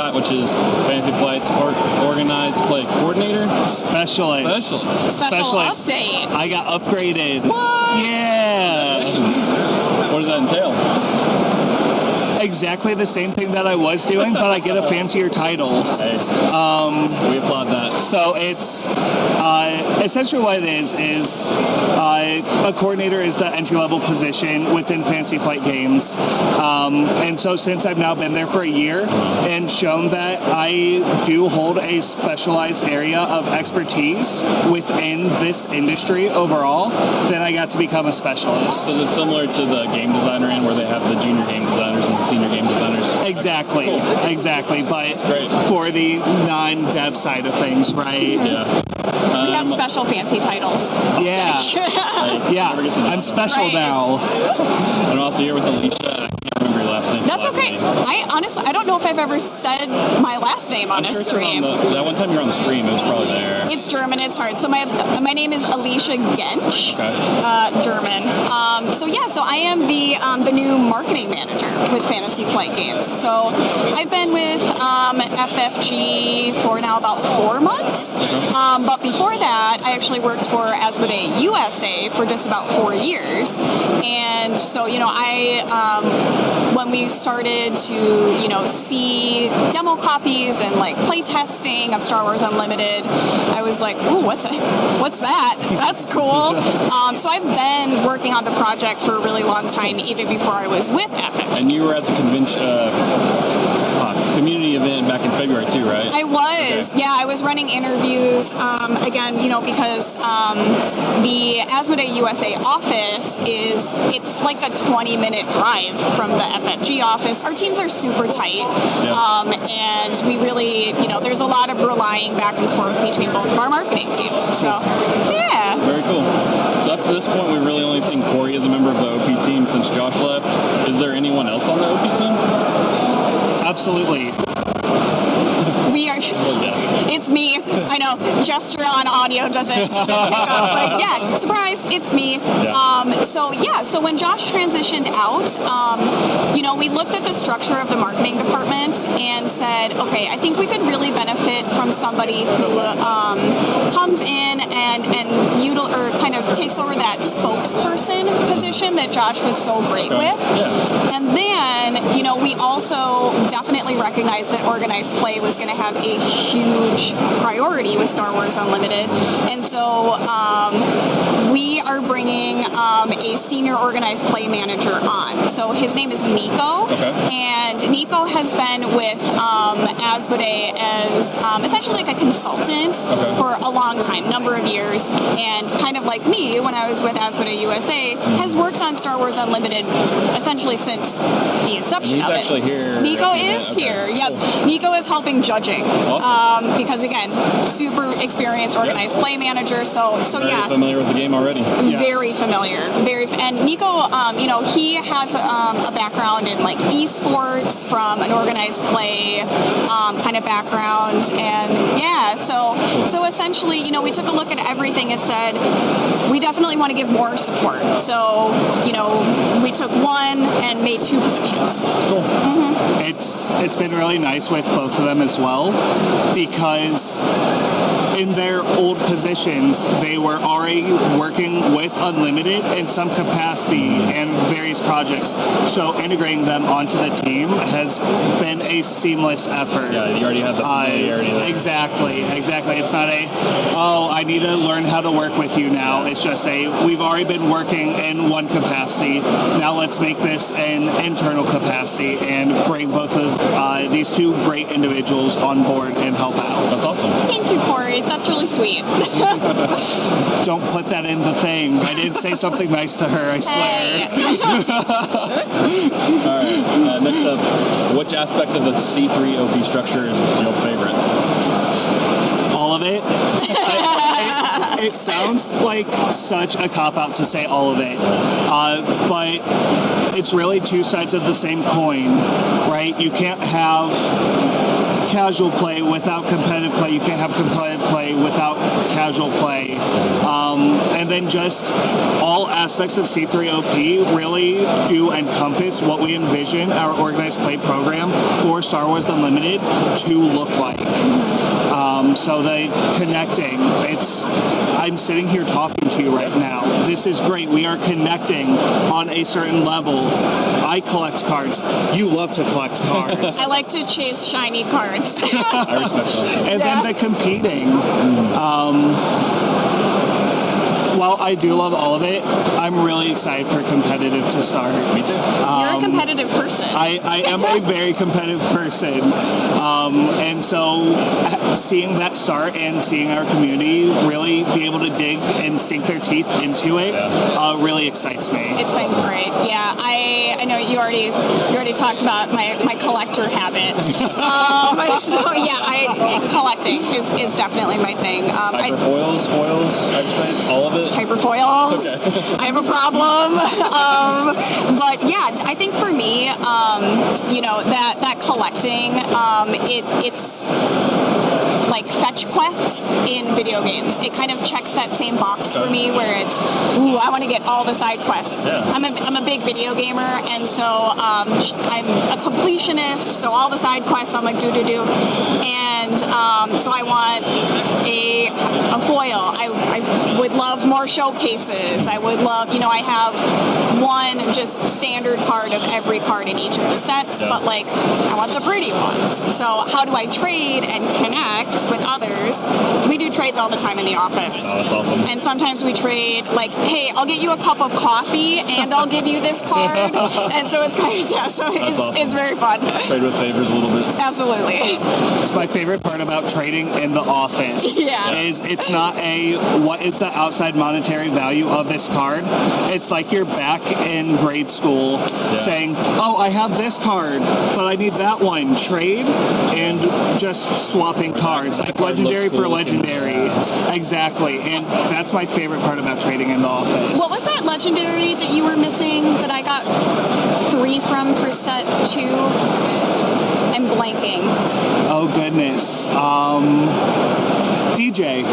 got, which is Fantasy Flight's organized play coordinator. Specialist. Special update. I got upgraded. What? Yeah. What does that entail? Exactly the same thing that I was doing, but I get a fancier title. Hey, we applaud that. So it's essentially what it is a coordinator is the entry-level position within Fantasy Flight Games. And so since I've now been there for a year and shown that I do hold a specialized area of expertise within this industry overall, then I got to become a specialist. So it's similar to the game designer end where they have the junior game designers and the senior game designers. Exactly, cool. Exactly. But for the non-dev side of things, right? Yeah. We have special fancy titles. Yeah. Yeah. I'm special now. And also here with Alicia. I can't remember your last name. That's okay. I don't know if I've ever said my last name on a stream. That one time you were on the stream, it was probably there. It's German. It's hard. So my name is Alicia Gensch. Okay. German. So I am the new marketing manager with Fantasy Flight Games. So I've been with FFG for now about 4 months. But before that, I actually worked for Asmodee USA for just about 4 years. And so, when we started to, see demo copies and like play testing of Star Wars Unlimited, I was like, ooh, what's that? That's cool. So I've been working on the project for a really long time, even before I was with FFG. And you were at the convention, community event back in February too, right? I was. Okay. Yeah, I was running interviews. Again, because the Asmodee USA office it's like a 20-minute drive from the FFG office. Our teams are super tight. Yeah. And we really, there's a lot of relying back and forth between both of our marketing teams. So, yeah. Very cool. So up to this point, we've really only seen Corey as a member of the OP team since Josh left. Is there anyone else on the OP team? Absolutely. We are. It's me. I know. Gesture on audio doesn't pick up. But yeah, surprise, it's me. Yeah. So when Josh transitioned out, we looked at the structure of the marketing department and said, okay, I think we could really benefit from somebody who comes in and kind of takes over that spokesperson position that Josh was so great with. Yeah. And then, we also definitely recognized that organized play was going to have a huge priority with Star Wars Unlimited. And so we are bringing a senior organized play manager on. So his name is Nico. Okay. And Nico has been with Asmodee as essentially like a consultant for a long time, number of years. And kind of like me, when I was with Asmodee USA, has worked on Star Wars Unlimited essentially since the inception of it. He's actually here. Nico is here. Yep. Cool. Nico is helping judging. Awesome. Because again, super experienced organized play manager. So Very familiar with the game already. Yes. Very familiar. And Nico, he has a background in like esports from an organized play kind of background, and yeah. So essentially, we took a look at everything and said we definitely want to give more support. So we took one and made 2 positions. Cool. Mm-hmm. It's been really nice with both of them as well, because in their old positions, they were already working with Unlimited in some capacity and various projects. So integrating them onto the team has been a seamless effort. Yeah, you already have the familiarity there. Exactly. It's not I need to learn how to work with you now. It's just we've already been working in one capacity. Now let's make this an internal capacity and bring both of these 2 great individuals on board and help out. That's awesome. Thank you, Corey. That's really sweet. Don't put that in the thing. I didn't say something nice to her, I swear. All right. Next up, which aspect of the C3OP structure is Neil's favorite? All of it. It sounds like such a cop-out to say all of it, but it's really 2 sides of the same coin, right? You can't have casual play without competitive play. You can't have competitive play without casual play. And then just all aspects of C3OP really do encompass what we envision our organized play program for Star Wars Unlimited to look like. So the connecting, I'm sitting here talking to you right now. This is great. We are connecting on a certain level. I collect cards. You love to collect cards. I like to chase shiny cards. I respect that. And then the competing. While I do love all of it, I'm really excited for competitive to start. Me too. You're a competitive person. I am a very competitive person. And so seeing that start and seeing our community really be able to dig and sink their teeth into it really excites me. It's been great. Yeah, I know you already talked about my collector habit. So yeah, collecting is definitely my thing. Hyperfoils, foils, hyperspace, all of it? Hyperfoils. Okay. I have a problem. But yeah, I think for me, that collecting, it's like fetch quests in video games. It kind of checks that same box for me where it's, ooh, I want to get all the side quests. Yeah. I'm a big video gamer, and so I'm a completionist, so all the side quests I'm like do. And so I want a foil. I would love more showcases. I would love, I have one just standard card of every card in each of the sets, but like I want the pretty ones. So how do I trade and connect with others? We do trades all the time in the office. Oh, that's awesome. And sometimes we trade like, hey, I'll get you a cup of coffee and I'll give you this card. And so it's kind of, it's very fun. Trade with favors a little bit. Absolutely. It's my favorite part about trading in the office. Yeah. Is it's not what is the outside monetary value of this card? It's like you're back in grade school saying, oh, I have this card, but I need that one. Trade and just swapping cards. Like legendary for legendary. Exactly. And that's my favorite part about trading in the office. What was that legendary that you were missing that I got 3 from for set 2? I'm blanking. Oh, goodness. DJ.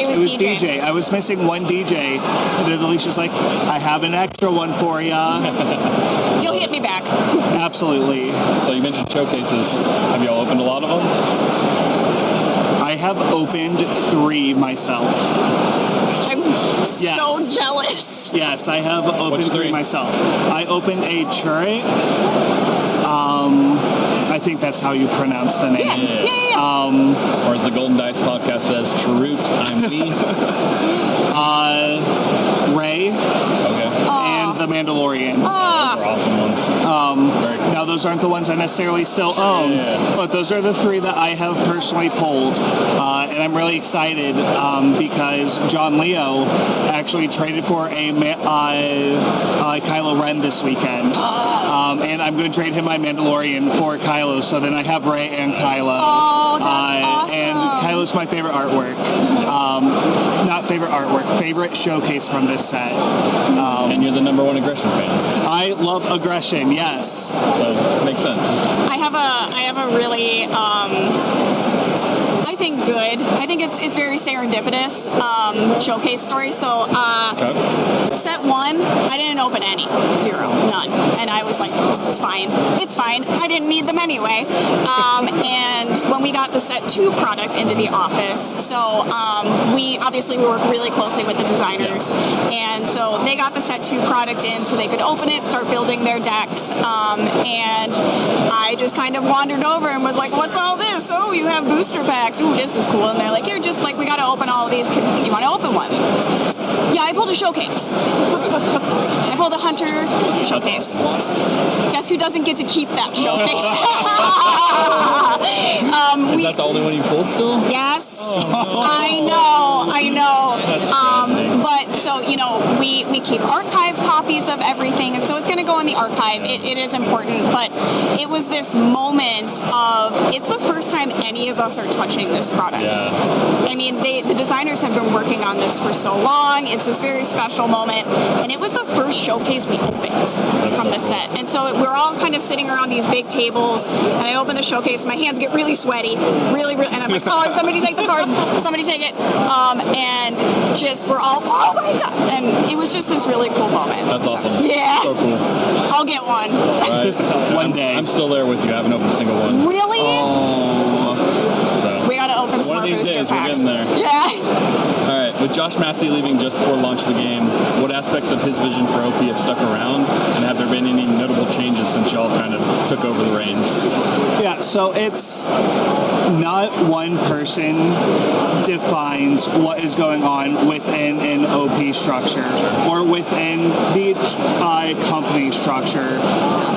It was DJ. I was missing one DJ. And then Alicia's like, I have an extra one for ya. You'll hit me back. Absolutely. So you mentioned showcases. Have you all opened a lot of them? I have opened 3 myself. I'm so jealous. Yes, I have opened 3 myself. I opened a turret. I think that's how you pronounce the name. Yeah. Or as the Golden Dice podcast says, Charut, I'm me. Ray. Okay. And The Mandalorian. Those are awesome ones. Now, those aren't the ones I necessarily still own, but those are the 3 that I have personally pulled. And I'm really excited because John Leo actually traded for a Kylo Ren this weekend. And I'm going to trade him my Mandalorian for Kylo, so then I have Rey and Kylo. Oh, that's awesome. And Kylo's my favorite artwork. Not favorite artwork, favorite showcase from this set. And you're the #1 aggression fan. I love aggression, yes. So it makes sense. I have a really I think good. I think it's very serendipitous showcase story. So set 1, I didn't open any, 0, none, and I was like, it's fine. I didn't need them anyway. And when we got the set 2 product into the office, so we work really closely with the designers, and so they got the set 2 product in so they could open it, start building their decks, and I just kind of wandered over and was like, what's all this? Oh, you have booster packs. Ooh, this is cool. And they're like, we got to open all of these. Do you want to open one? Yeah, I pulled a showcase. I pulled a Hunter showcase. Guess who doesn't get to keep that showcase? Is that the only one you pulled still? Yes. Oh, no. I know. That's tragic. But so, we keep archive copies of everything, and so it's going to go on the archive. It is important, but it was this moment of, it's the first time any of us are touching this product. Yeah. I mean, the designers have been working on this for so long. It's this very special moment, and it was the first showcase we opened from the set. And so we're all kind of sitting around these big tables, and I open the showcase, my hands get really sweaty, really, and I'm like, oh, somebody take the card, somebody take it, and just we're all, oh my god, and it was just this really cool moment. That's awesome. Yeah. So cool. I'll get one. Right. One day. I'm still there with you. I haven't opened a single one. Really? So We gotta open some one more of these booster days packs. we're getting there. Yeah. All right. With Josh Massey leaving just before launch of the game, what aspects of his vision for OP have stuck around, and have there been any notable changes since y'all kind of took over the reins? Yeah, so it's not one person defines what is going on within an OP structure or within the company structure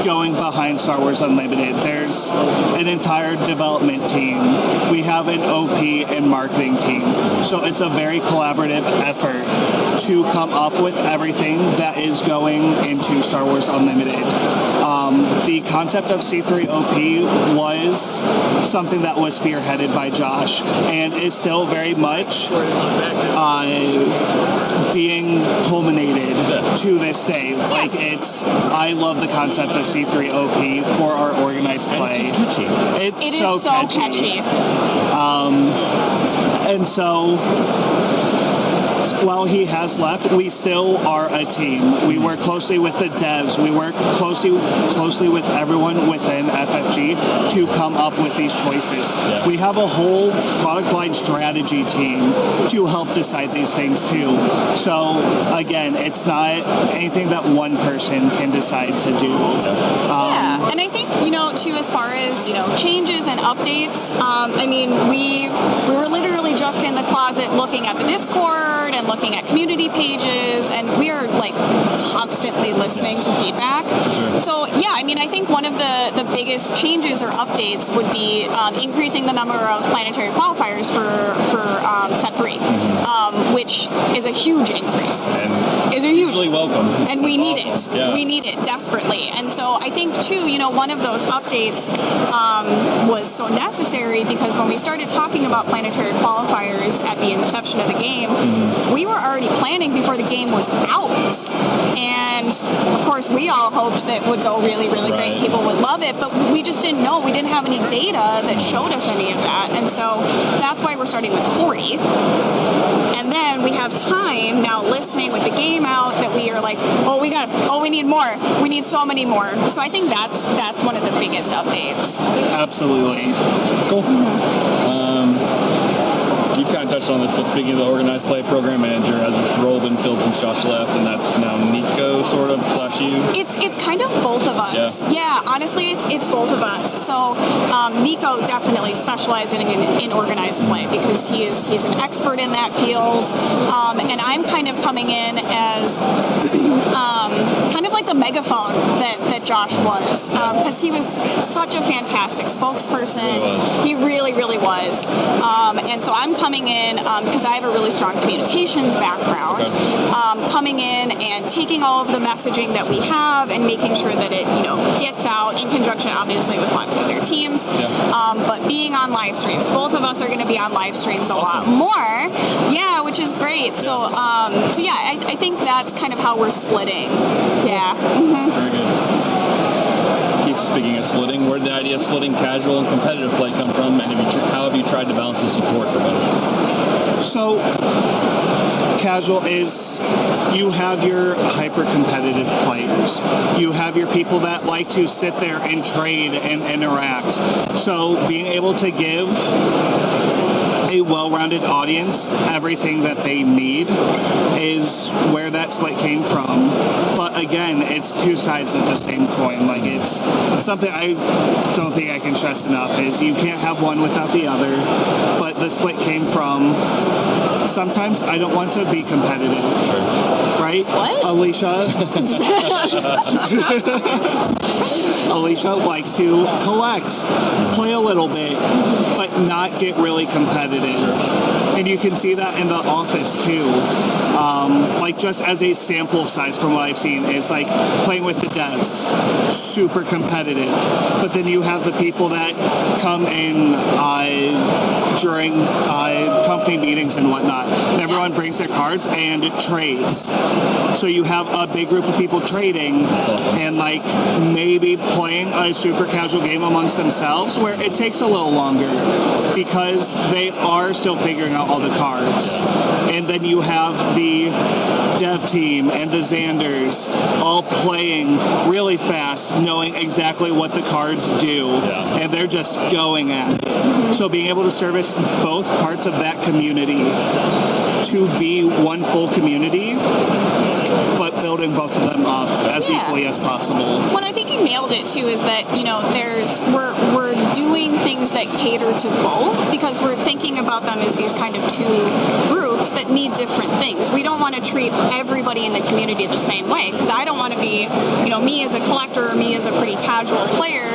going behind Star Wars Unlimited. There's an entire development team. We have an OP and marketing team. So it's a very collaborative effort to come up with everything that is going into Star Wars Unlimited. The concept of C3OP was something that was spearheaded by Josh and is still very much being culminated to this day. Like I love the concept of C3OP for our organized play. It's catchy. It is so catchy. And so, while he has left, we still are a team. We work closely with the devs. We work closely with everyone within FFG to come up with these choices. Yeah. We have a whole product line strategy team to help decide these things too. So again, it's not anything that one person can decide to do. Yeah, and I think, too, as far as, changes and updates, I mean, we were literally just in the closet looking at the Discord and looking at community pages, and we are, constantly listening to feedback. Sure. So, yeah, I mean, I think one of the biggest changes or updates would be increasing the number of planetary qualifiers for Set 3, which is a huge increase. And is a huge usually welcome. And we need awesome. it. Yeah. We need it desperately. And so I think, too, one of those updates was so necessary because when we started talking about planetary qualifiers at the inception of the game, we were already planning before the game was out. And, of course, we all hoped that it would go really, really great. People would love it, but we just didn't know. We didn't have any data that showed us any of that. And so that's why we're starting with 40. And then we have time now listening with the game out that we are like, we need more. We need so many more. So I think that's one of the biggest updates. Absolutely. Cool. You kind of touched on this, but speaking of the organized play, program manager has this role been filled since Josh left, and that's now Nico, sort of, / you? It's kind of both of us. Yeah, honestly, it's both of us. So Nico definitely specializing in organized play because he's an expert in that field, and I'm kind of coming in as kind of like the megaphone that Josh was, because he was such a fantastic spokesperson. He really, really was. And so I'm coming in because I have a really strong communications background, coming in and taking all of the messaging that we have and making sure that it gets out in conjunction obviously with lots of other teams, but being on live streams. Both of us are going to be on live streams a lot more, which is great. So I think that's kind of how we're splitting. Very good. Speaking of splitting, where did the idea of splitting casual and competitive play come from, and how have you tried to balance the support for both? So, casual is you have your hyper-competitive players. You have your people that like to sit there and trade and interact. So, being able to give a well-rounded audience everything that they need is where that split came from. But again, it's two sides of the same coin. It's something I don't think I can stress enough is you can't have one without the other. But the split came from sometimes I don't want to be competitive. Sure. right? What? Alicia likes to collect, play a little bit, but not get really competitive. And you can see that in the office too. Like just as a sample size from what I've seen is like playing with the devs, super competitive. But then you have the people that come in during company meetings and whatnot. And everyone brings their cards and trades. So you have a big group of people trading. That's awesome. And like maybe playing a super casual game amongst themselves where it takes a little longer because they are still figuring out all the cards. And then you have the dev team and the Xanders all playing really fast, knowing exactly what the cards do. Yeah. And they're just going at it. So being able to service both parts of that community to be one full community, but building both of them up as equally as possible. What I think you nailed it too is that we're doing things that cater to both because we're thinking about them as these kind of two groups that need different things. We don't want to treat everybody in the community the same way because I don't want to be, me as a collector or me as a pretty casual player.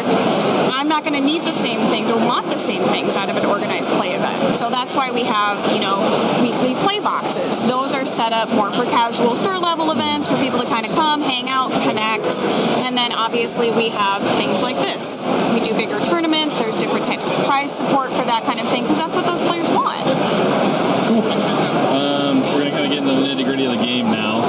I'm not going to need the same things or want the same things out of an organized play event. So that's why we have, weekly play boxes. Those are set up more for casual store level events for people to kind of come, hang out, connect. And then obviously we have things like this. We do bigger tournaments. There's different types of prize support for that kind of thing because that's what those players want. Cool. So we're going to kind of get into the nitty-gritty of the game now.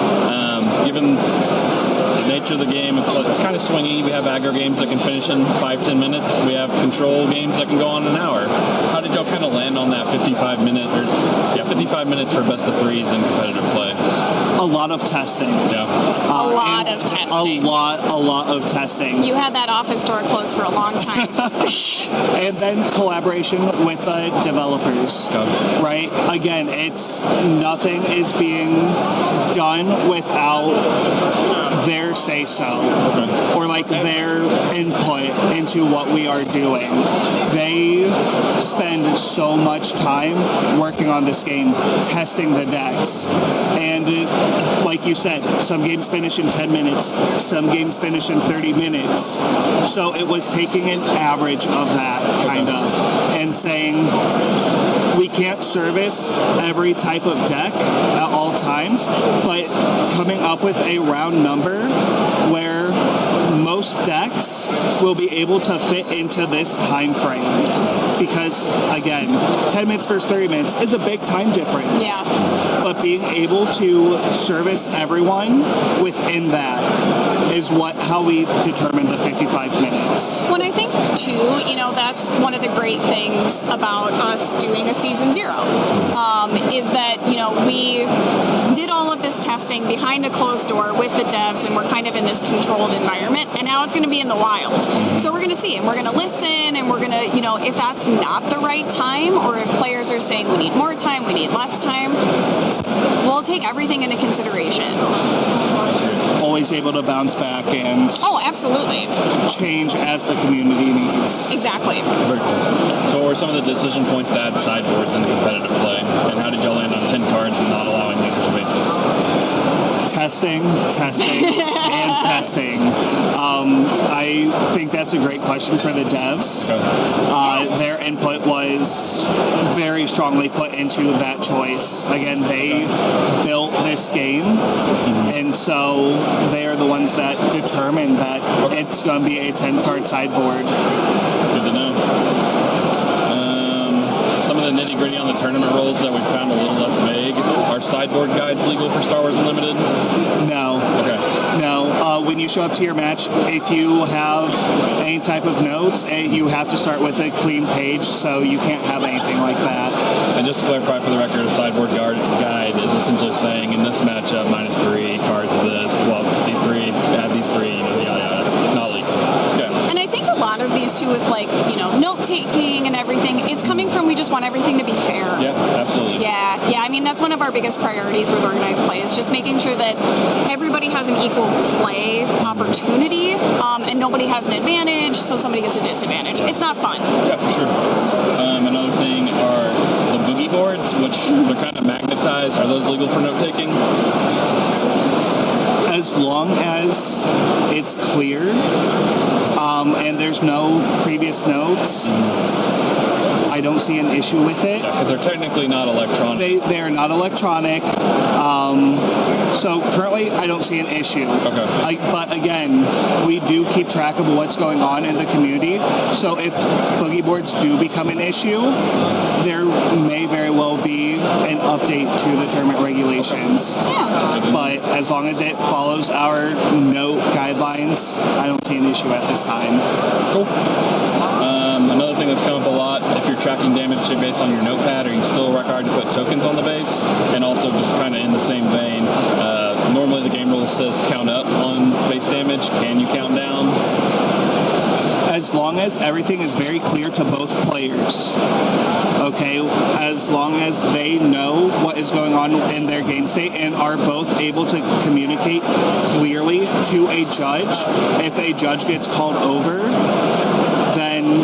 Given the nature of the game, it's kind of swingy. We have aggro games that can finish in 5-10 minutes. We have control games that can go on an hour. How did y'all kind of land on that 55 minutes for best of threes in competitive play? A lot of testing. Yeah. A lot of testing. A lot of testing. You had that office door closed for a long time. And then collaboration with the developers. Okay. Right? Again, nothing is being done without their say-so. Okay. Or like their input into what we are doing. They spend so much time working on this game, testing the decks. And like you said, some games finish in 10 minutes, some games finish in 30 minutes. So it was taking an average of that, kind of, and saying, we can't service every type of deck at all times, but coming up with a round number where most decks will be able to fit into this time frame. Because, again, 10 minutes versus 30 minutes is a big time difference. Yeah. But being able to service everyone within that is how we determine the 55 minutes. When I think, too, that's one of the great things about us doing a Season 0, is that, we did all of this testing behind a closed door with the devs, and we're kind of in this controlled environment, and now it's going to be in the wild. So we're going to see, and we're going to listen, and we're going to, if that's not the right time, or if players are saying we need more time, we need less time, we'll take everything into consideration. Always able to bounce back and absolutely change as the community needs. Exactly. Very cool. So what were some of the decision points to add sideboards into competitive play? And how did y'all land on 10 cards and not allowing leadership bases? Testing, and testing. I think that's a great question for the devs. Okay. Their input was very strongly put into that choice. Again, they built this game, and so they are the ones that determined that it's going to be a 10-card sideboard. Good to know. Some of the nitty-gritty on the tournament rules that we found a little less vague. Are sideboard guides legal for Star Wars Unlimited? No. Okay. No. When you show up to your match, if you have any type of notes, you have to start with a clean page, so you can't have anything like that. And just to clarify for the record, a sideboard guide is essentially saying, in this matchup, -3 cards of this, well, these three, add these three, yada, yada. Not legal. Okay. And I think a lot of these too with note-taking and everything, it's coming from we just want everything to be fair. Yeah, absolutely. Yeah, I mean, that's one of our biggest priorities with organized play is just making sure that everybody has an equal play opportunity and nobody has an advantage, so somebody gets a disadvantage. It's not fun. Yeah, for sure. Another thing are the boogie boards, which they're kind of magnetized. Are those legal for note-taking? As long as it's clear and there's no previous notes, I don't see an issue with it. Because they're technically not electronic. They're not electronic. So currently, I don't see an issue. Okay. But again, we do keep track of what's going on in the community. So if boogie boards do become an issue, there may very well be an update to the tournament regulations. Yeah. But as long as it follows our note guidelines, I don't see an issue at this time. Cool. Another thing that's come up a lot, if you're tracking damage based on your notepad, are you still required to put tokens on the base? And also, just kind of in the same vein, normally the game rule says count up on base damage. Can you count down? As long as everything is very clear to both players. Okay, as long as they know what is going on in their game state and are both able to communicate clearly to a judge. If a judge gets called over, then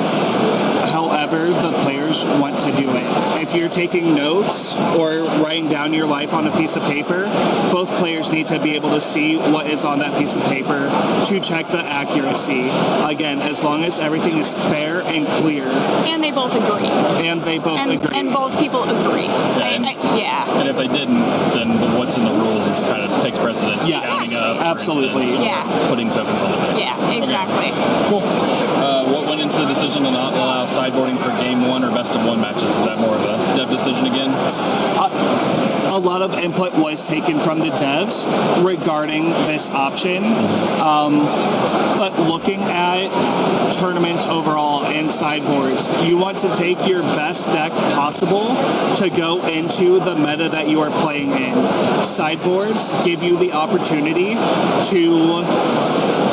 however the players want to do it. If you're taking notes or writing down your life on a piece of paper, both players need to be able to see what is on that piece of paper to check the accuracy. Again, as long as everything is fair and clear. And they both agree. And they both agree. And both people agree. Yeah. And if they didn't, then what's in the rules is kind of takes precedence. Yes, Counting up, absolutely. Instance, Yeah. Putting tokens on the base. Yeah, exactly. Okay. Cool. What went into the decision to not allow sideboarding for game one or best of one matches? Is that more of a dev decision again? A lot of input was taken from the devs regarding this option. But looking at tournaments overall and sideboards, you want to take your best deck possible to go into the meta that you are playing in. Sideboards give you the opportunity to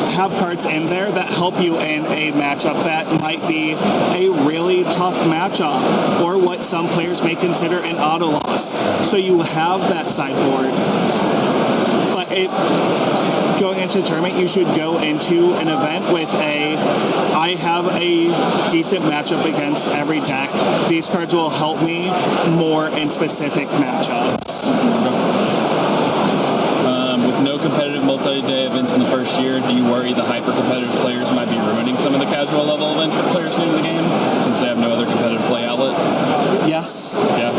have cards in there that help you in a matchup that might be a really tough matchup or what some players may consider an auto loss. So you have that sideboard. But going into a tournament, you should go into an event with I have a decent matchup against every deck. These cards will help me more in specific matchups. With no competitive multi-day events in the first year, do you worry the hyper-competitive players might be ruining some of the casual level events for players new to the game since they have no other competitive play outlet? Yes. Yeah.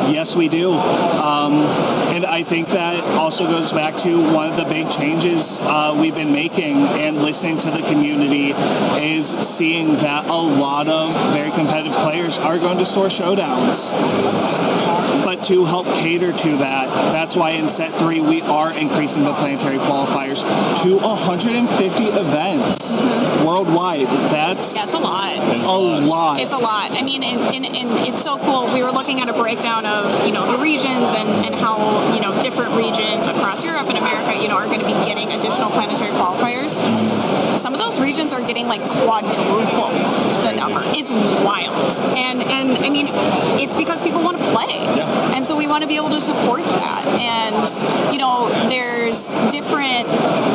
Yes, we do. And I think that also goes back to one of the big changes we've been making and listening to the community is seeing that a lot of very competitive players are going to store showdowns. But to help cater to that, that's why in set 3 we are increasing the planetary qualifiers to 150 events worldwide. That's a lot. A lot. It's a lot. I mean, and it's so cool. We were looking at a breakdown of, the regions and how, different regions across Europe and America, are going to be getting additional planetary qualifiers. Some of those regions are getting like quadruple the number. It's wild. And I mean, it's because people want to play. Yeah. And so we want to be able to support that. And, there's different,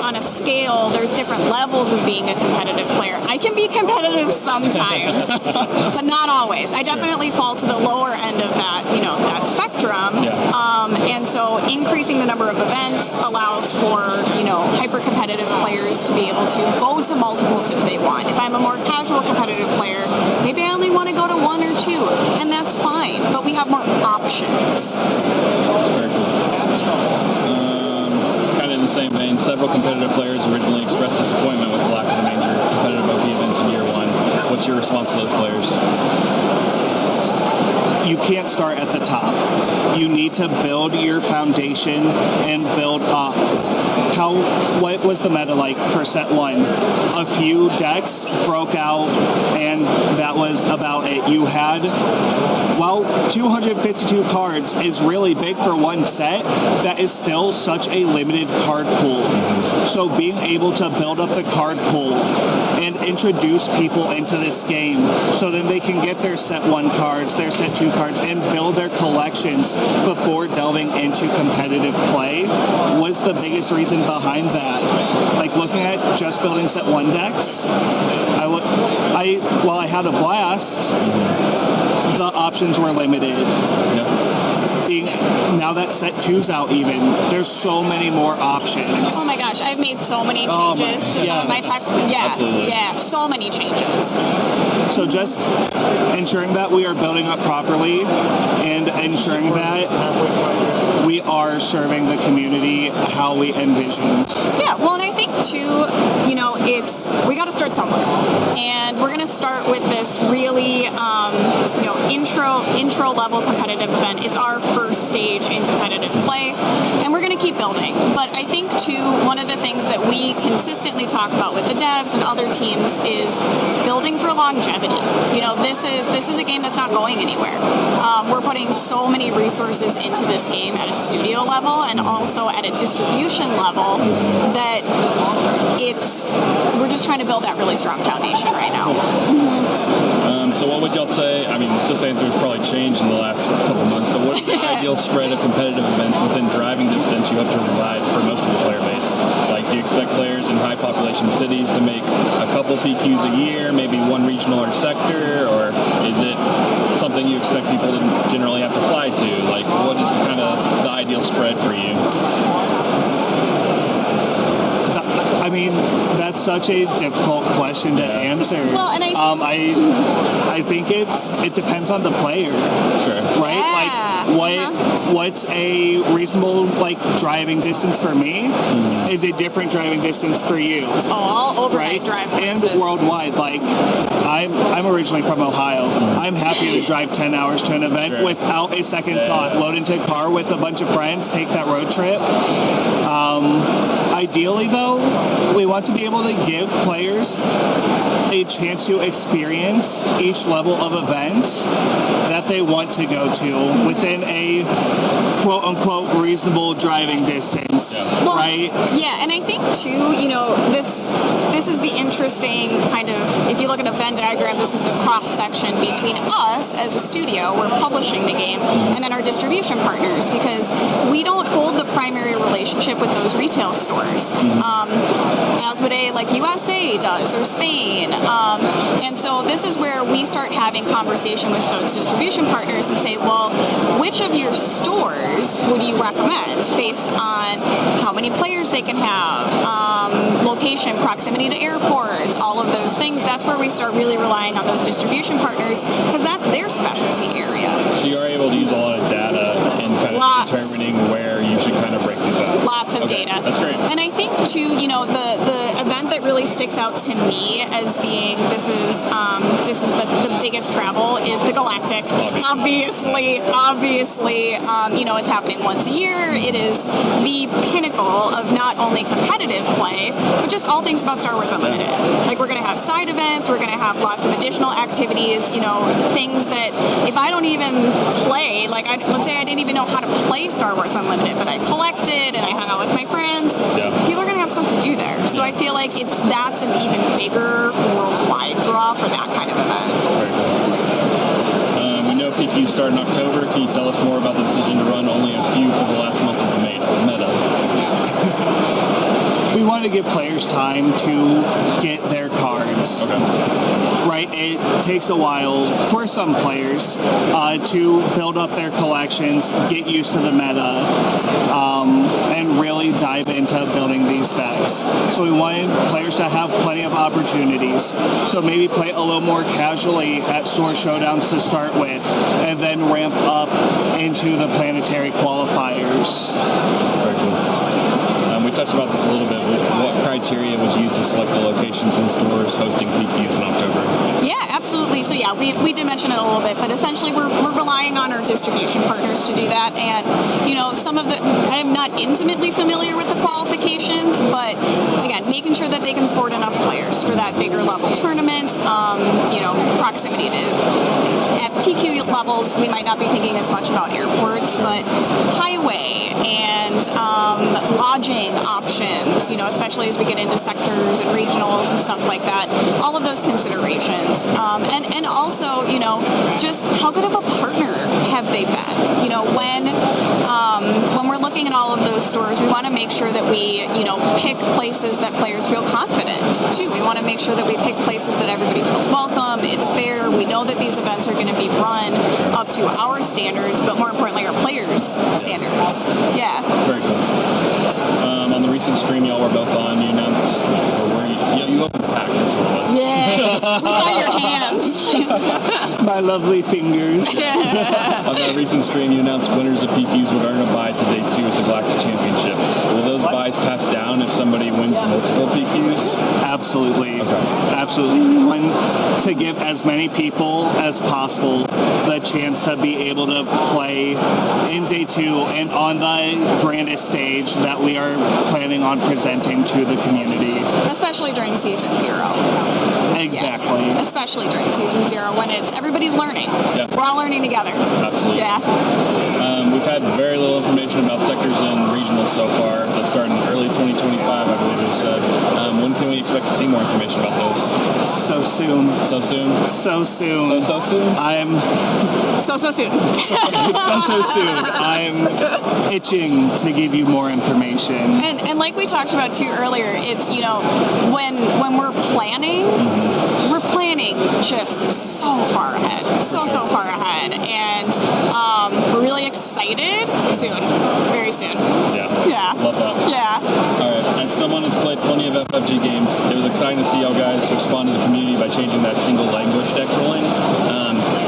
on a scale, there's different levels of being a competitive player. I can be competitive sometimes, but not always. I definitely fall to the lower end of that, that spectrum. Yeah. And so increasing the number of events allows for, hyper-competitive players to be able to go to multiples if they want. If I'm a more casual competitive player, maybe I only want to go to 1 or 2, and that's fine, but we have more options. Very cool. Kind of in the same vein, several competitive players originally expressed disappointment with the lack of the major competitive OP events in year 1. What's your response to those players? You can't start at the top. You need to build your foundation and build up. What was the meta like for set 1? A few decks broke out, and that was about it. You had, 252 cards is really big for one set. That is still such a limited card pool. So being able to build up the card pool and introduce people into this game so then they can get their set 1 cards, their set 2 cards, and build their collections before delving into competitive play was the biggest reason behind that. Like looking at just building set 1 decks, while I had a blast, the options were limited. Yeah. now that set 2's out even, there's so many more options. Oh my gosh, I've made so many changes to some of my tech. Absolutely. Yeah, so many changes. So just ensuring that we are building up properly and ensuring that we are serving the community how we envisioned. Yeah, well, and I think too, we got to start somewhere, and we're going to start with this really, intro level competitive event. It's our first stage in competitive play, and we're going to keep building. But I think too, one of the things that we consistently talk about with the devs and other teams is building for longevity. This is a game that's not going anywhere. We're putting so many resources into this game at a studio level and also at a distribution level that we're just trying to build that really strong foundation right now. So what would y'all say? I mean, this answer has probably changed in the last couple months, but what is the ideal spread of competitive events within driving distance you hope to provide for most of the player base? Like, do you expect players in high population cities to make a couple PQs a year, maybe one regional or sector, or is it something you expect people to generally have to fly to? Like, what is kind of the ideal spread for you? I mean, that's such a difficult question to answer. Well, and I think it depends on the player. Sure. Right? Yeah. What's a reasonable driving distance for me is a different driving distance for you. Oh, I'll overnight Right? drive And places. worldwide, I'm originally from Ohio. I'm happy to drive 10 hours to an event Sure. without a second thought. Load into a car with a bunch of friends, take that road trip. Ideally, though, we want to be able to give players a chance to experience each level of event that they want to go to within a quote-unquote reasonable driving distance, Well, right? Yeah, and I think too, this is the interesting kind of, if you look at a Venn diagram, this is the cross-section between us as a studio, we're publishing the game, and then our distribution partners, because we don't hold the primary relationship with those retail stores. Asmodee, like USA does, or Spain. And so this is where we start having conversation with those distribution partners and say, well, which of your stores would you recommend based on how many players they can have, location, proximity to airports, all of those things. That's where we start really relying on those distribution partners because that's their specialty area. So you are able to use a lot of data in kind of determining where you should kind of break these out. Lots of data. That's great. And I think too, the event that really sticks out to me as being this is the biggest travel is the Galactic. Obviously, it's happening once a year. It is the pinnacle of not only competitive play, but just all things about Star Wars Unlimited. Like, we're going to have side events, we're going to have lots of additional activities, things that if I don't even play, let's say I didn't even know how to play Star Wars Unlimited, but I collected and I hung out with my friends, people are going to have stuff to do there. So I feel like that's an even bigger worldwide draw for that kind of event. Very cool. We know PQs start in October. Can you tell us more about the decision to run only a few for the last month of the meta? We want to give players time to get their cards. Okay. Right? It takes a while for some players to build up their collections, get used to the meta, and really dive into building these decks. So we wanted players to have plenty of opportunities. So maybe play a little more casually at store showdowns to start with, and then ramp up into the planetary qualifiers. Very cool. We touched about this a little bit. What criteria was used to select the locations and stores hosting PQs in October? Yeah, absolutely. So yeah, we did mention it a little bit, but essentially we're relying on our distribution partners to do that. And some of I'm not intimately familiar with the qualifications, but again, making sure that they can support enough players for that bigger level tournament. Proximity to at PQ levels, we might not be thinking as much about airports, but highway and lodging options, especially as we get into sectors and regionals and stuff like that, all of those considerations. And also, just how good of a partner have they been? When we're looking looking at all of those stores, we want to make sure that we, pick places that players feel confident too. We want to make sure that we pick places that everybody feels welcome, it's fair. We know that these events are going to be run up to our standards, but more importantly, our players' standards. Yeah. Very cool. On the recent stream y'all were both on, you announced, you opened the packs, that's what it was. Yeah. We saw your hands. My lovely fingers. On that recent stream, you announced winners of PQs would earn a bye to day 2 at the Galactic Championship. Will those buys pass down if somebody wins multiple PQs? Absolutely. Okay. Absolutely. We want to give as many people as possible the chance to be able to play in day 2 and on the grandest stage that we are planning on presenting to the community. Especially during Season 0. Exactly. Yeah. Especially during Season 0 when everybody's learning. Yeah. We're all learning together. Absolutely. Yeah. We've had very little information about sectors and regionals so far. That start in early 2025, I believe it was said. When can we expect to see more information about those? So soon. So soon? So soon. So soon? I'm So soon. so soon. I'm itching to give you more information. And like we talked about too earlier, it's when we're planning just so far ahead, so far ahead, and we're really excited. Soon, very soon. Yeah. Love that. Yeah. All right. As someone that's played plenty of FFG games, it was exciting to see y'all guys respond to the community by changing that single language deck ruling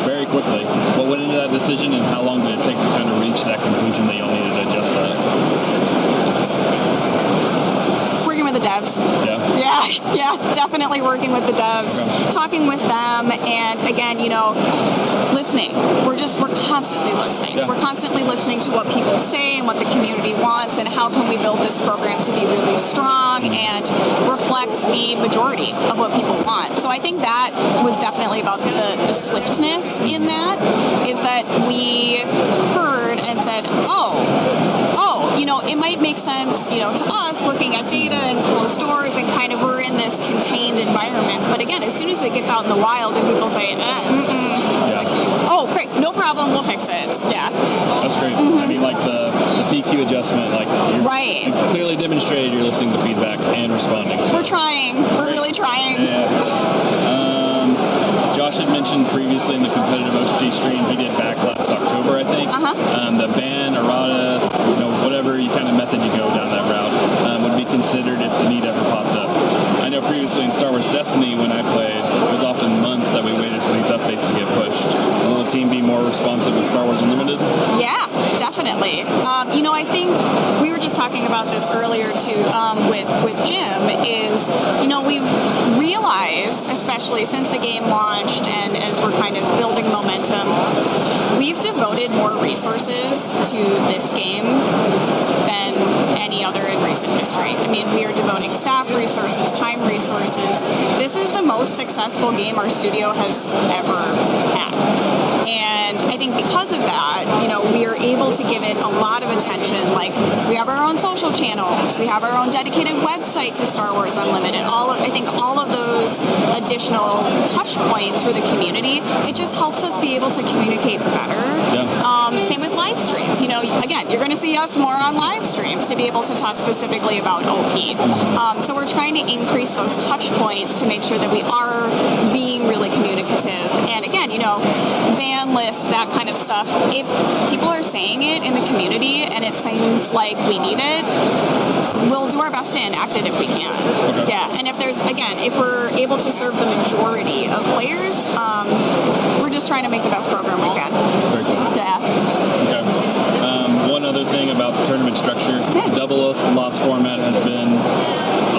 very quickly. What went into that decision, and how long did it take to kind of reach that conclusion that y'all needed to adjust that? Working with the devs. Yeah, definitely working with the devs, talking with them, and again, listening. We're constantly listening. Yeah. We're constantly listening to what people say and what the community wants, and how can we build this program to be really strong and reflect the majority of what people want. So I think that was definitely about the swiftness in that, is that we heard and said, it might make sense, to us looking at data and closed doors and kind of we're in this contained environment. But again, as soon as it gets out in the wild and people say, oh, great, no problem, we'll fix it. Yeah. That's great. I mean, like the PQ adjustment, you've clearly demonstrated you're listening to feedback and responding. So. We're trying. We're really trying. Yeah. Josh had mentioned previously in the competitive OCD stream he did back last October, I think. The ban, errata, whatever kind of method you go down that route would be considered if the need ever popped up. I know previously in Star Wars Destiny when I played, it was often months that we waited for these updates to get pushed. Will the team be more responsive with Star Wars Unlimited? Yeah, definitely. I think we were just talking about this earlier too with Jim, is, we've realized, especially since the game launched and as we're kind of building momentum, we've devoted more resources to this game than any other in recent history. I mean, we are devoting staff resources, time resources. This is the most successful game our studio has ever had. And I think because of that, we are able to give it a lot of attention. Like, we have our own social channels, we have our own dedicated website to Star Wars Unlimited. I think all of those additional touch points for the community, it just helps us be able to communicate better. Yeah. Same with live streams. Again, you're going to see us more on live streams to be able to talk specifically about OP. So we're trying to increase those touch points to make sure that we are being really communicative. And again, ban list, that kind of stuff. If people are saying it in the community and it seems like we need it, we'll do our best to enact it if we can. Okay. Yeah, and if we're able to serve the majority of players, we're just trying to make the best program we can. Very cool. Yeah. Okay. One other thing about the tournament structure, the double loss format has been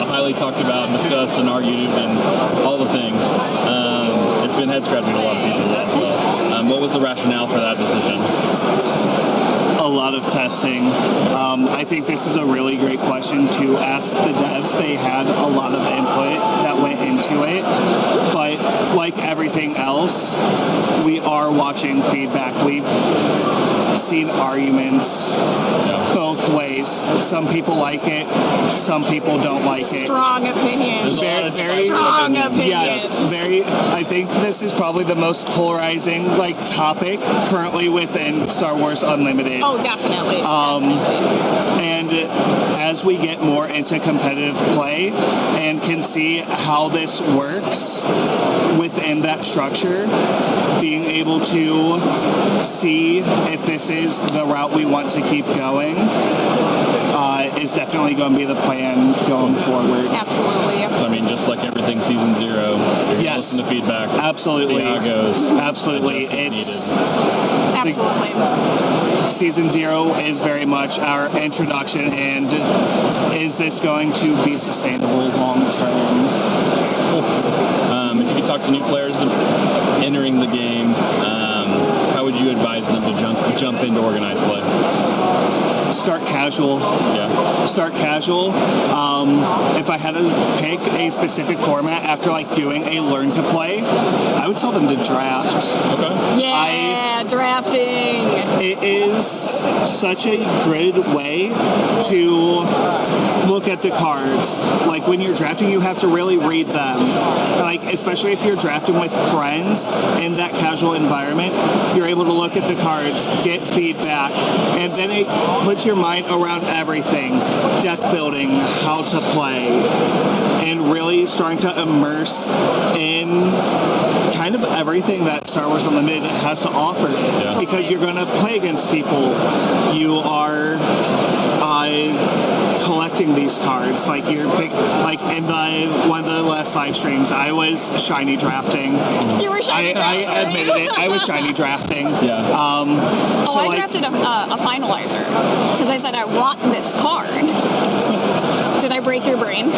highly talked about, discussed, and argued, and all the things. It's been head-scratching to a lot of people as well. What was the rationale for that decision? A lot of testing. I think this is a really great question to ask the devs. They had a lot of input that went into it, but like everything else, we are watching feedback. We've seen arguments both ways. Some people like it, some people don't like it. Strong opinions. Very strong opinions. Yes, very. I think this is probably the most polarizing topic currently within Star Wars Unlimited. Oh, definitely. And as we get more into competitive play and can see how this works within that structure, being able to see if this is the route we want to keep going is definitely going to be the plan going forward. Absolutely. So, I mean, just like everything Season 0, you're going to listen to feedback. Absolutely. See how it goes. Absolutely. Absolutely. Season 0 is very much our introduction, and is this going to be sustainable long term? Cool. If you could talk to new players entering the game, how would you advise them to jump into organized play? Start casual. Yeah. Start casual. If I had to pick a specific format after doing a learn to play, I would tell them to draft. Okay. Yeah, drafting. It is such a good way to look at the cards. When you're drafting, you have to really read them. Especially if you're drafting with friends in that casual environment, you're able to look at the cards, get feedback, and then it puts your mind around everything. Deck building, how to play, and really starting to immerse in kind of everything that Star Wars Unlimited has to offer. Yeah. Because you're going to play against people. You are collecting these cards. In one of the last live streams, I was shiny drafting. You were shiny drafting. I admitted it. I was shiny drafting. Yeah. I drafted a finalizer because I said I want this card. Did I break your brain?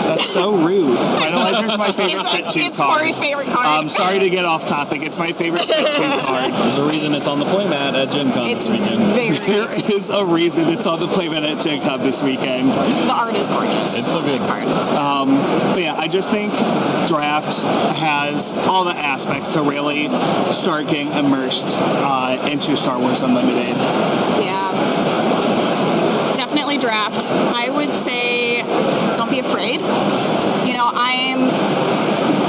That's so rude. Finalizer's my favorite set 2 it's card. Corey's favorite card. Sorry to get off topic. It's my favorite set 2 card. There's a reason it's on the playmat at Gen Con It's this weekend. There is a reason it's on the playmat at Gen Con this weekend. The art is gorgeous. It's so good. Card. But yeah, I just think Draft has all the aspects to really start getting immersed into Star Wars Unlimited. Yeah. Definitely draft. I would say don't be afraid.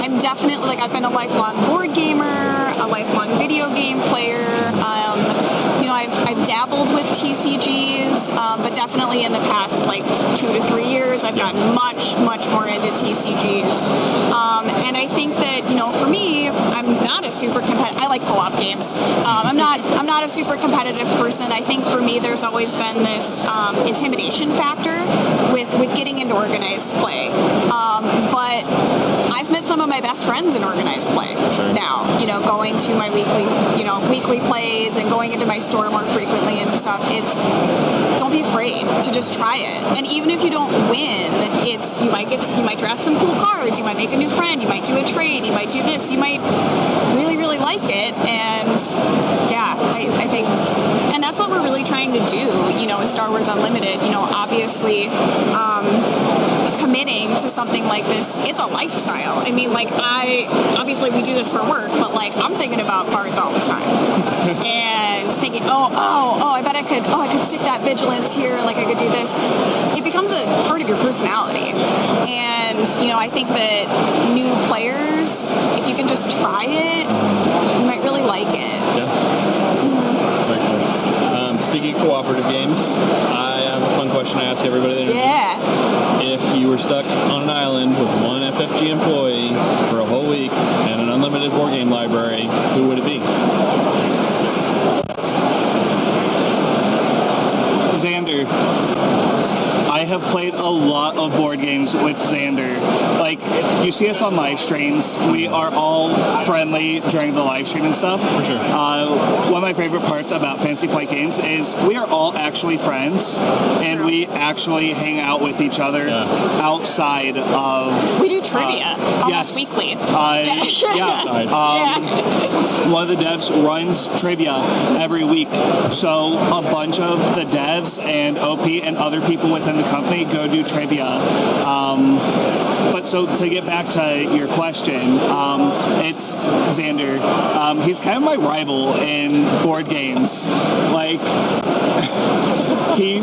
I'm definitely I've been a lifelong board gamer, a lifelong video game player. I've dabbled with TCGs, but definitely in the past 2 to 3 years, I've gotten much more into TCGs. And I think that for me, I'm not a super competitive. I like co-op games. I'm not a super competitive person. I think for me, there's always been this intimidation factor with getting into organized play. But I've met some of my best friends in organized play now. Going to my weekly plays and going into my store more frequently and stuff. Don't be afraid to just try it. And even if you don't win, you might draft some cool cards. You might make a new friend. You might do a trade. You might do this. You might really like it. And yeah, I think, and that's what we're really trying to do. In Star Wars Unlimited. Obviously. Committing to something like this, it's a lifestyle. I mean, obviously we do this for work, but I'm thinking about cards all the time, and thinking, I bet I could stick that vigilance here, I could do this. It becomes a part of your personality, and I think that new players, if you can just try it, you might really like it. Yeah. Very cool. Speaking of cooperative games, I have a fun question to ask everybody that Yeah. If you were stuck on an island with one FFG employee for a whole week and an unlimited board game library, who would it be? Xander. I have played a lot of board games with Xander. You see us on live streams. We are all friendly during the live stream and stuff. For sure. One of my favorite parts about Fantasy Flight Games is we are all actually friends, and we actually hang out with each other outside of... We do trivia almost weekly. Yeah. Nice. One of the devs runs trivia every week. So a bunch of the devs and OP and other people within the company go do trivia. But So to get back to your question, it's Xander. He's kind of my rival in board games. Like, he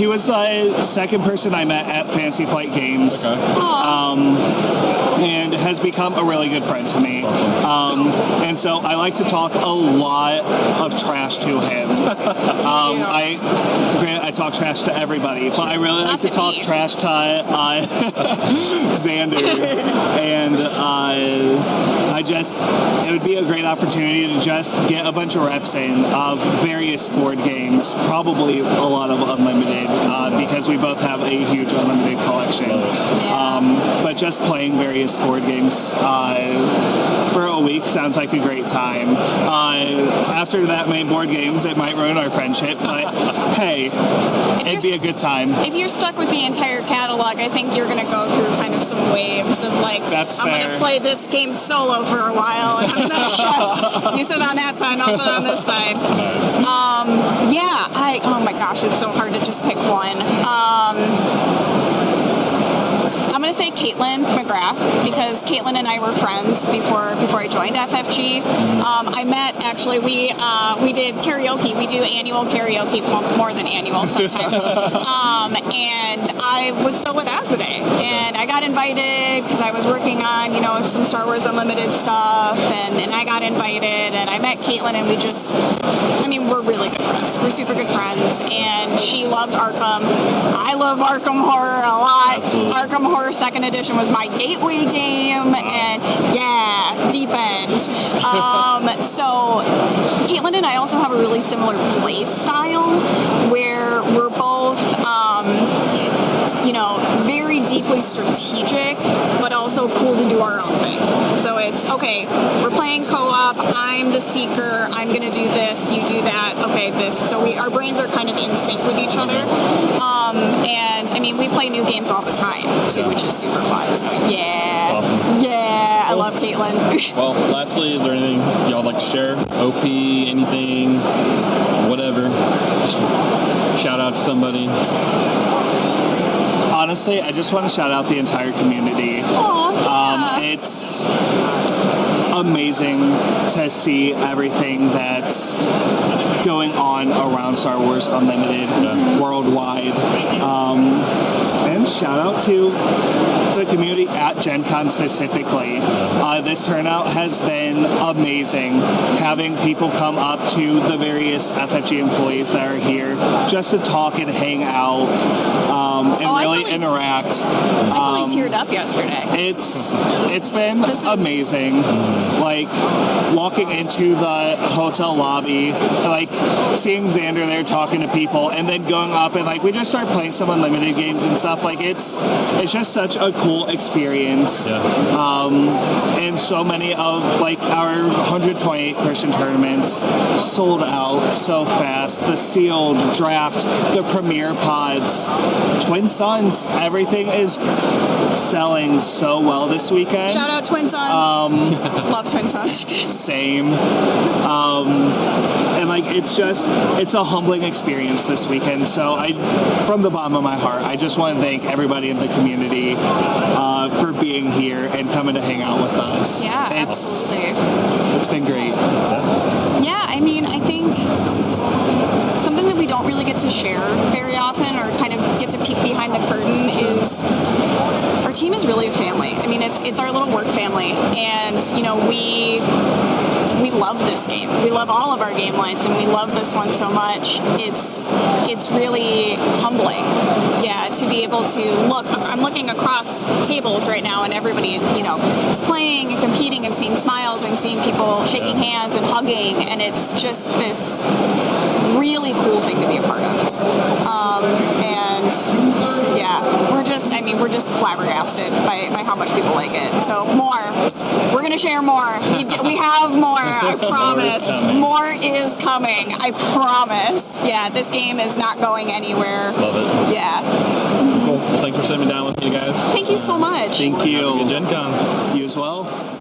was the second person I met at Fantasy Flight Games. Okay. And has become a really good friend to me. And so I like to talk a lot of trash to him. I talk trash to everybody, but I really like to talk trash to Xander. And it would be a great opportunity to just get a bunch of reps in of various board games, probably a lot of Unlimited, because we both have a huge Unlimited collection. But just playing various board games for a week sounds like a great time. After that main board games, it might ruin our friendship, but hey, it'd be a good time. If you're stuck with the entire catalog, I think you're going to go through kind of some waves of like, That's I'm going to play this game solo for a while, and I'm going to shut. You sit on that side, and I'll sit on this side. Oh my gosh, it's so hard to just pick one. I'm going to say Caitlin McGrath, because Caitlin and I were friends before I joined FFG. I met, actually, we did karaoke. We do annual karaoke, more than annual sometimes. And I was still with Asmodee, and I got invited because I was working on, some Star Wars Unlimited stuff, and I got invited, and I met Caitlin, and we're really good friends. We're super good friends, and she loves Arkham. I love Arkham Horror a lot. Absolutely. Arkham Horror 2nd Edition was my gateway game, and deep end. So Caitlin and I also have a really similar play style where we're both, very deeply strategic, but also cool to do our own thing. So it's, okay, we're playing co-op, I'm the seeker, I'm going to do this, you do that, okay, this. So our brains are kind of in sync with each other. We play new games all the time, too, which is super fun. So, yeah. That's awesome. Yeah, I love Caitlin. Well, lastly, is there anything y'all would like to share? OP, anything, whatever. Just shout out to somebody. Honestly, I just want to shout out the entire community. It's amazing to see everything that's going on around Star Wars Unlimited worldwide. And shout out to the community at Gen Con specifically. This turnout has been amazing. Having people come up to the various FFG employees that are here just to talk and hang out and really interact. I really teared up yesterday. It's been amazing. Like walking into the hotel lobby, like seeing Xander there talking to people, and then going up and we just start playing some Unlimited games and stuff. It's just such a cool experience. And so many of our 128 person tournaments sold out so fast. The sealed draft, the premiere pods, Twin Suns, everything is selling so well this weekend. Shout out Twin Suns. Love Twin Suns. Same. And it's a humbling experience this weekend. So from the bottom of my heart, I just want to thank everybody in the community for being here and coming to hang out with us. Yeah, absolutely. It's been great. Yeah, I think something that we don't really get to share very often, or kind of get to peek behind the curtain, is our team is really a family. It's our little work family, and we love this game. We love all of our game lines, and we love this one so much. It's really humbling, to be able to look. I'm looking across tables right now, and everybody, is playing and competing. I'm seeing smiles. I'm seeing people shaking hands and hugging, and it's just this really cool thing to be a part of. We're just flabbergasted by how much people like it. So we're gonna share more. We have more. I promise. More is coming. I promise. Yeah, this game is not going anywhere. Love it. Yeah. Cool. Well, thanks for sitting down with me, guys. Thank you so much. Thank you. Have a good Gen Con. You as well.